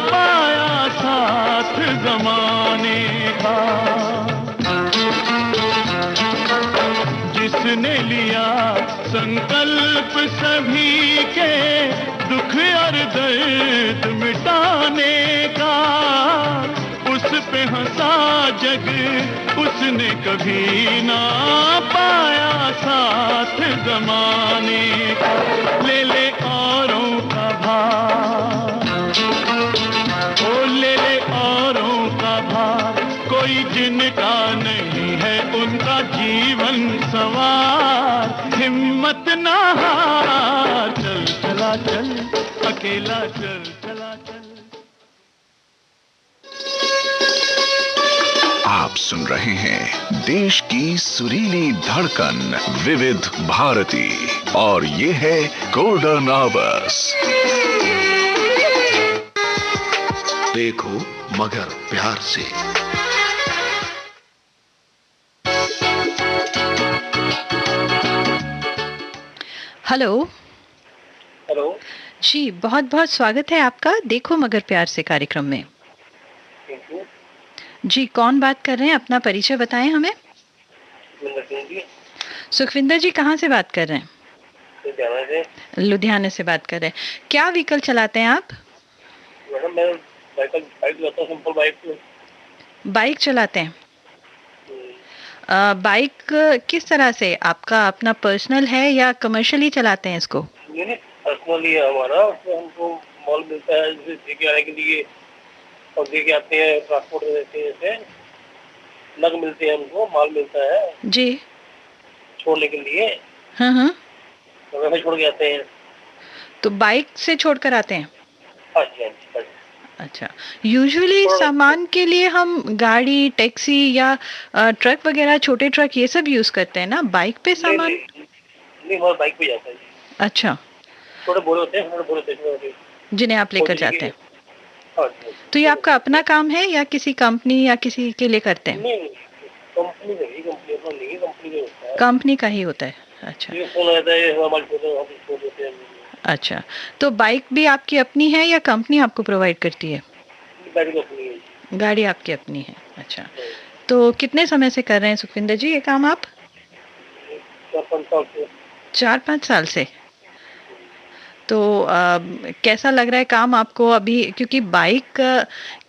S4: पाया साथ जमाने का। जिसने लिया संकल्प सभी के दुख और दर्द मिटाने का, उस पे हंसा जग उसने कभी ना पाया साथ जमाने का। ले ले औरों का भार, ओ ले ले औरों का भार, कोई जिनका नहीं है उनका जीवन सवार। हिम्मत ना हार, चल चला चल अकेला, चल चला चल।
S2: आप सुन रहे हैं देश की सुरीली धड़कन विविध भारती, और ये है गोल्डन आवर्स।
S10: देखो मगर प्यार से।
S1: हेलो।
S6: हेलो
S1: जी, बहुत बहुत स्वागत है आपका देखो मगर प्यार से कार्यक्रम में। जी, कौन बात कर रहे हैं? अपना परिचय बताएं हमें। सुखविंदर जी, कहाँ से बात कर रहे हैं? लुधियाना से बात कर रहे हैं। क्या व्हीकल चलाते हैं आप?
S6: मैडम मैं बाइक चलाता हूँ, सिंपल बाइक।
S1: बाइक चलाते हैं। बाइक किस तरह से? आपका अपना पर्सनल है या कमर्शियली चलाते हैं इसको?
S6: नहीं पर्सनली है हमारा, उसमें हमको मॉल मिलता है दे के आने के लिए, और दे के आते हैं, ट्रांसपोर्ट देते हैं, जैसे नग मिलते हैं हमको, माल मिलता है
S1: जी
S6: छोड़ने के लिए।
S1: हाँ,
S6: तो वैसे छोड़ के आते हैं।
S1: तो बाइक से छोड़ कर आते हैं?
S6: हाँ जी, हाँ जी, हाँ जी।
S1: अच्छा, यूजुअली सामान के लिए हम गाड़ी, टैक्सी या ट्रक वगैरह, छोटे ट्रक ये सब यूज करते हैं ना, बाइक पे सामान?
S6: नहीं हमारा बाइक पे जाता है।
S1: अच्छा,
S6: छोटे बोरे होते हैं,
S1: जिन्हें आप लेकर जाते हैं।
S6: हाँ,
S1: तो ये आपका अपना काम है या किसी कंपनी या किसी के लिए करते हैं?
S6: नहीं कंपनी नहीं, कंपनी का होता है।
S1: कंपनी का ही होता है। अच्छा,
S6: ये फोन आता है हमारे छोड़ देते हैं।
S1: अच्छा, तो बाइक भी आपकी अपनी है या कंपनी आपको प्रोवाइड करती है?
S6: गाड़ी अपनी है।
S1: गाड़ी आपकी अपनी है। अच्छा, तो कितने समय से कर रहे हैं सुखविंदर जी ये काम आप?
S6: 4-5 साल से।
S1: 4-5 साल से। तो कैसा लग रहा है काम आपको अभी, क्योंकि बाइक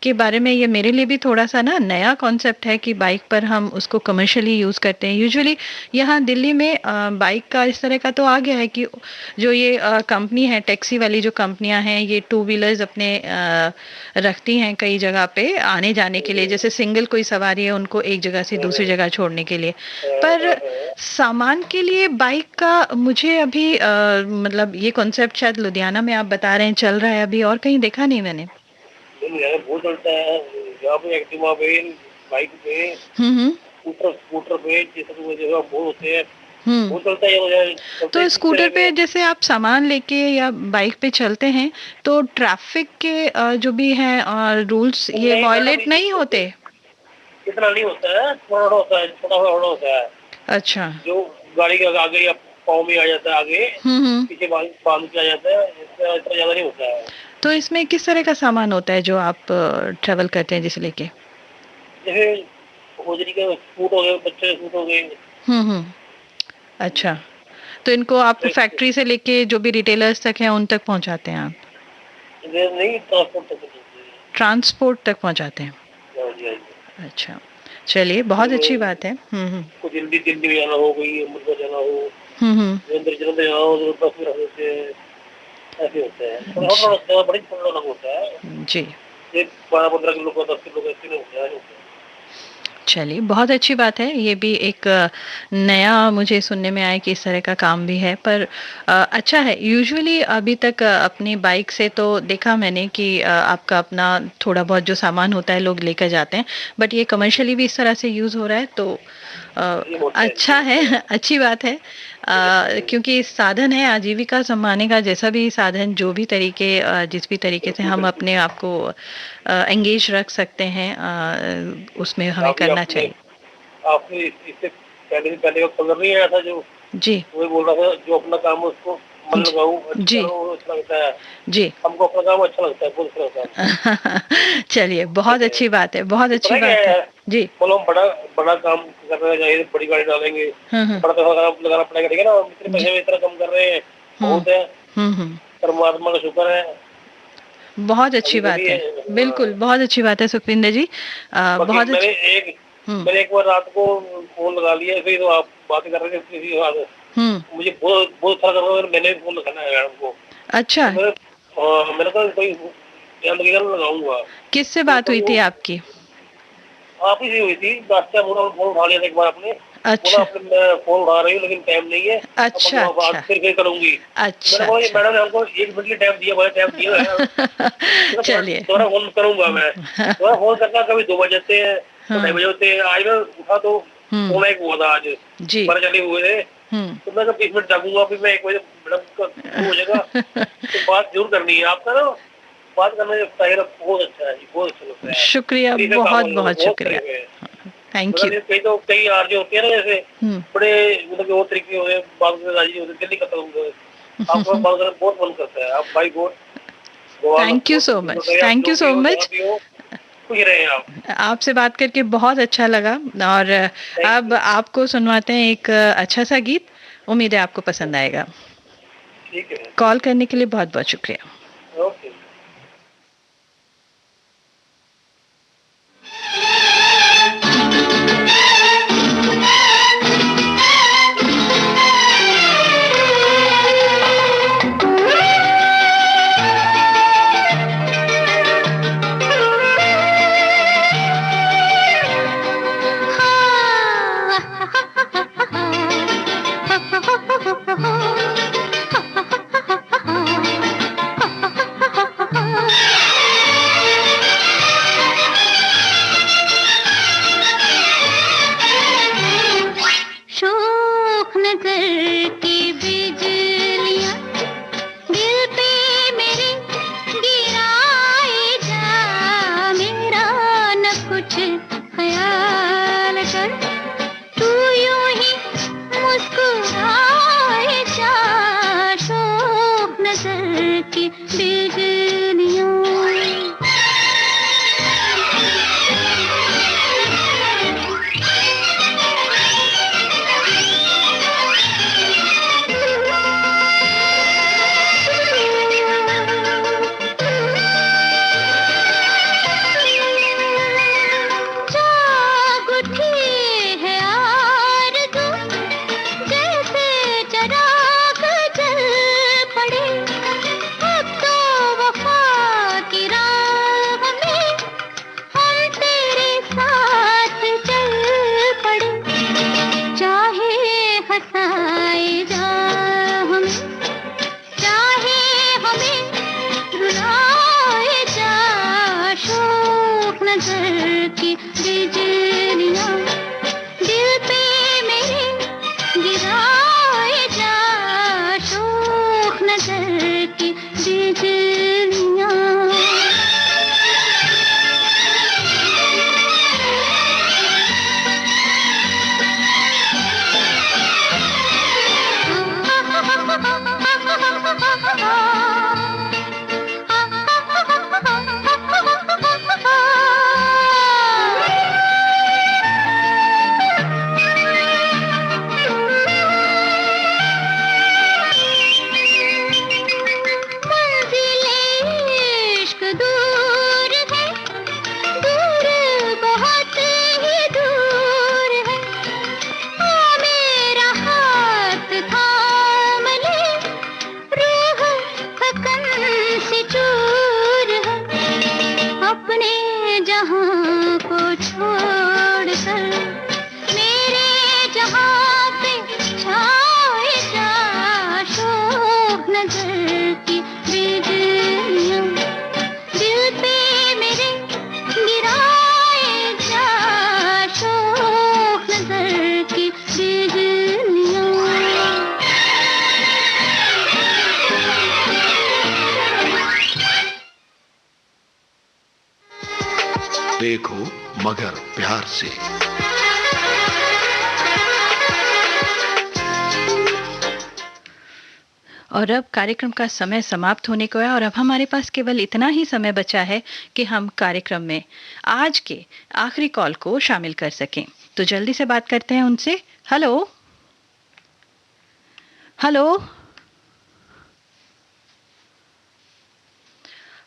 S1: के बारे में ये मेरे लिए भी थोड़ा सा ना नया कॉन्सेप्ट है कि बाइक पर हम उसको कमर्शियली यूज़ करते हैं। यूजुअली यहाँ दिल्ली में बाइक का इस तरह का तो आ गया है कि जो ये कंपनी है, टैक्सी वाली जो कंपनियां हैं, ये टू व्हीलर्स अपने रखती हैं कई जगह पे आने जाने के लिए, जैसे सिंगल कोई सवारी है उनको एक जगह से दूसरी जगह छोड़ने के लिए। पर सामान के लिए बाइक का मुझे अभी मतलब ये कॉन्सेप्ट शायद लुधियाना में आप बता रहे हैं चल रहा है अभी, और कहीं देखा नहीं मैंने।
S6: बहुत चलता है यहाँ पे, एक्टिवा पे, बाइक पे, स्कूटर पे, जगह बहुत होते हैं, बहुत चलता है।
S1: तो स्कूटर पे जैसे आप सामान लेके या बाइक पे चलते हैं तो ट्रैफिक के जो भी हैं रूल्स ये वायलेट नहीं होते?
S6: इतना नहीं होता है, थोड़ा होता है, छोटा होता है।
S1: अच्छा,
S6: जो गाड़ी के आगे या पाँव में आ जाता है, आगे पीछे बांध के आ जाता है, इतना ज्यादा नहीं होता है।
S1: तो इसमें किस तरह का सामान होता है जो आप ट्रेवल करते हैं जिसे लेके?
S6: जैसे होजरी के सूट हो गए, बच्चे सूट हो गए।
S1: अच्छा, तो इनको आप फैक्ट्री से लेके जो भी रिटेलर्स तक हैं उन तक पहुंचाते हैं आप?
S6: नहीं,
S1: ट्रांसपोर्ट तक पहुंचाते हैं। अच्छा, चलिए बहुत अच्छी बात है।
S6: कुछ दिल्ली जाना हो, कोई अमृतसर जाना हो, जलंधर जाना हो तो बस में रख देते हैं, ऐसे होते हैं। थोड़ा बड़ी थोड़ा होता है
S1: जी,
S6: 12-15 किलो का, 10 किलो का, ऐसे होता है।
S1: चलिए बहुत अच्छी बात है। ये भी एक नया मुझे सुनने में आया कि इस तरह का काम भी है, पर अच्छा है। यूजुअली अभी तक अपनी बाइक से तो देखा मैंने कि आपका अपना थोड़ा बहुत जो सामान होता है लोग लेकर जाते हैं, बट ये कमर्शियली भी इस तरह से यूज़ हो रहा है तो अच्छा है, अच्छी बात है। क्योंकि साधन है आजीविका संभालने का, जैसा भी साधन, जो भी तरीके जिस भी तरीके से हम अपने आप को एंगेज रख सकते हैं उसमें हमें करना चाहिए।
S6: आपने इससे पहले का कलर नहीं आया था जो
S1: जी,
S6: वो बोल रहा था जो अपना काम है उसको मन लगाओ,
S1: जी,
S6: अच्छा लगता है
S1: जी,
S6: हमको अपना काम अच्छा लगता है, बहुत अच्छा लगता है।
S1: चलिए बहुत अच्छी बात है, बहुत अच्छी बात है जी।
S6: बोलो हम बड़ा काम करना चाहिए, बड़ी गाड़ी डालेंगे, बड़ा पैसा लगाना पड़ेगा, ठीक है ना, इतने पैसे में इतना कम कर रहे हैं, बहुत है, परमात्मा का शुक्र है।
S1: बहुत अच्छी बात है, बिल्कुल बहुत अच्छी बात है सुखविंदर जी। बहुत
S6: मैंने एक बार रात को फोन लगा लिया, फिर तो आप बातें कर रहे थे, मुझे बहुत अच्छा लगा, मैंने भी फोन लगाना है आपको।
S1: अच्छा,
S6: मैंने कहा कोई ध्यान लगेगा ना, लगाऊंगा।
S1: किससे बात हुई थी आपकी?
S6: आप ही से हुई थी, फोन उठा लिया था एक बार आपने।
S1: अच्छा,
S6: मैं फोन उठा रही हूँ लेकिन टाइम नहीं है।
S1: अच्छा,
S6: अच्छा, फिर करूंगी।
S1: अच्छा,
S6: मैडम ने हमको 1 मिनट के टाइम दिया, टाइम दिया है। चलिए, दोबारा फोन करूंगा मैं। दोबारा फोन करना, कभी 2 बजे जाते हैं, 2 बजे होते हैं। आज मैं उठा तो फोन एक हुआ था, आज
S1: जी,
S6: 12 चले हुए थे, तो मैं 20 मिनट जागूंगा, फिर मैं 1 बजे मैडम का हो जाएगा। तो बात जरूर करनी है आपका ना, बात करना बहुत अच्छा है, बहुत अच्छा लगता है।
S1: शुक्रिया, बहुत बहुत शुक्रिया, थैंक यू।
S6: कई आरजे होते हैं ना, जैसे बड़े मतलब वो तरीके होते हैं, बात करने होते, दिल नहीं करता उनको, आपको बात करने बहुत मन करता है। आप भाई बहुत,
S1: thank you so much, thank you so much.
S6: खुश रहे आप।
S1: आपसे बात करके बहुत अच्छा लगा, और अब आपको सुनवाते हैं एक अच्छा सा गीत, उम्मीद है आपको पसंद आएगा।
S6: ठीक है,
S1: कॉल करने के लिए बहुत बहुत शुक्रिया।
S6: ओके।
S5: नजर की बिजलियां दिल पे मेरे गिराए जा, शोख नजर की बिजलियां।
S10: देखो मगर प्यार से।
S1: और अब कार्यक्रम का समय समाप्त होने को है और अब हमारे पास केवल इतना ही समय बचा है कि हम कार्यक्रम में आज के आखिरी कॉल को शामिल कर सकें। तो जल्दी से बात करते हैं उनसे। Hello hello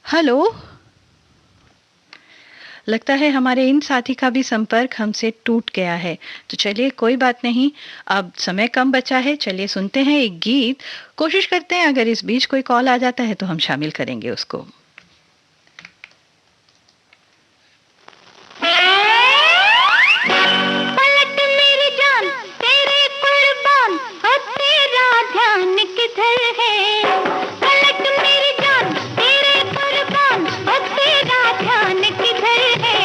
S1: hello. लगता है हमारे इन साथी का भी संपर्क हमसे टूट गया है। तो चलिए कोई बात नहीं, अब समय कम बचा है, चलिए सुनते हैं एक गीत। कोशिश करते हैं अगर इस बीच कोई कॉल आ जाता है तो हम शामिल करेंगे उसको।
S5: पलट मेरी जान तेरे कुर्बान, और तेरा ध्यान किधर है? पलट मेरी जान तेरे कुर्बान, और तेरा ध्यान किधर है?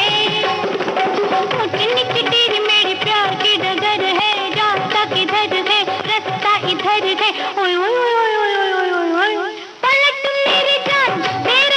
S5: ऊंची नीची तेरी मेरे प्यार की डगर है, रास्ता किधर है? रास्ता इधर है। ओए ओए ओए ओए ओए ओए ओए। पलट मेरी जान तेरे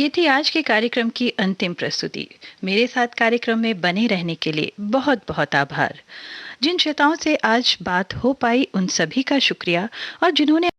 S1: ये थी आज के कार्यक्रम की अंतिम प्रस्तुति। मेरे साथ कार्यक्रम में बने रहने के लिए बहुत बहुत आभार। जिन श्रोताओं से आज बात हो पाई उन सभी का शुक्रिया, और जिन्होंने